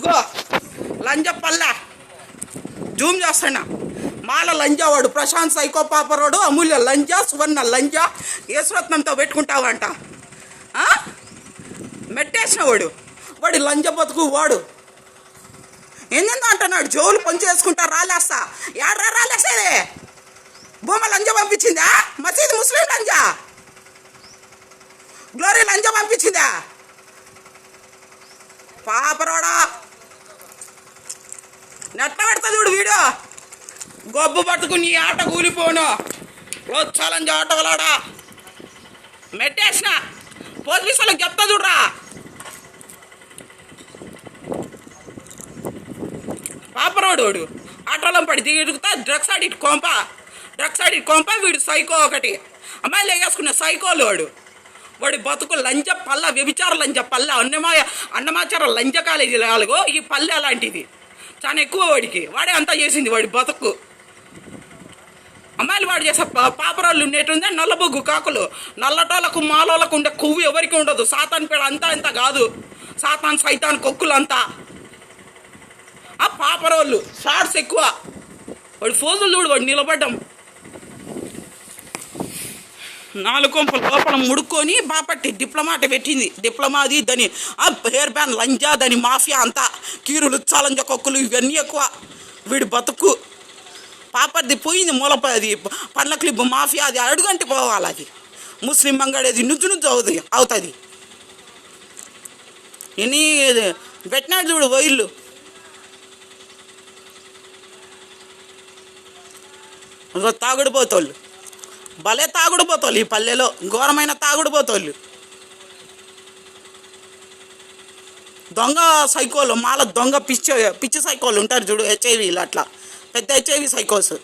ఇగో లంజ పల్ల Zoom చేస్తున్నా. మాల లంజా వాడు, ప్రశాంత్ సైకో పాపరోడు, అమూల్య లంజా, సువర్ణ లంజా, యేసురత్నంతో పెట్టుకుంటావంట. మెట్టేసిన వాడు లంజ బతుకు వాడు. ఏంటంటే అంటున్నాడు, జోలు పంచి వేసుకుంటా రాలేస్తా. యాడ్రా రాలేసేదే? భూమ లంజ పంపించిందా? మసీద్ ముస్లిం లంజా, గ్లోరీ లంజ పంపించిందా? పాపరోడా నెట్ట పెడతా చూడు వీడియో. గొబ్బు పట్టుకుని ఆట కూలిపోను. ప్రోత్సాహం ఆటోలాడా మెట్టేసిన పోలీసులకు చెప్తా చూడరా. పాపరోడు ఆటోలో పడి తిరుగుతా డ్రగ్స్ ఆడిట్ కొంప. వీడు సైకో ఒకటి, అమ్మాయిలు వేసుకున్న సైకోలు వాడి బతుకు లంజ పల్ల, వ్యభిచార లంజ పల్ల, అన్నమాచార లంజ కాలేజీ లాగో ఈ పల్లె అలాంటిది. చాలా ఎక్కువ వాడే అంతా చేసింది వాడి బతుకు. అమ్మాయిలు వాడు చేసే పాపరాళ్ళు ఉండేటుందే నల్లబొగ్గు కాకులు. నల్లటోళ్ళకు మాలోళ్ళకు ఉండే కొవ్వు ఎవరికి ఉండదు. సాతాన్ పేడ అంతా ఇంత కాదు, సాతాన్ సైతాన్ కొక్కులు అంతా. ఆ పాపరోళ్ళు షార్ట్స్ ఎక్కువ. వాడు ఫోజులు చూడు, వాడు నిలబడ్డం 4 కొంపలు లోపల ముడుక్కొని బాపట్టి డిప్లొమాట పెట్టింది. డిప్లొమాది దాని హెయిర్ బ్యాన్ లంజా, దాని మాఫియా అంతా, కీరులు చాలంజ కొక్కులు ఇవన్నీ ఎక్కువ. వీడి బతుకు పాపర్ది పోయింది. మూలపది పండ్ల క్లిప్ మాఫియా, అది అడుగంటి పోవాలి. అది ముస్లిం మంగడేది నుజ్జు అవుతుంది. ఎన్ని పెట్టినాడు చూడు వైళ్ళు. తాగుడుపోతోళ్ళు, భలే తాగుడుపోతోళ్ళు ఈ పల్లెలో, ఘోరమైన తాగుడుపోతోళ్ళు. దొంగ సైకోలు, మాల దొంగ పిచ్చి సైకోలు ఉంటారు చూడు, హెచ్ఐవీలు అట్లా పెద్ద హెచ్ఐవి సైకోస్.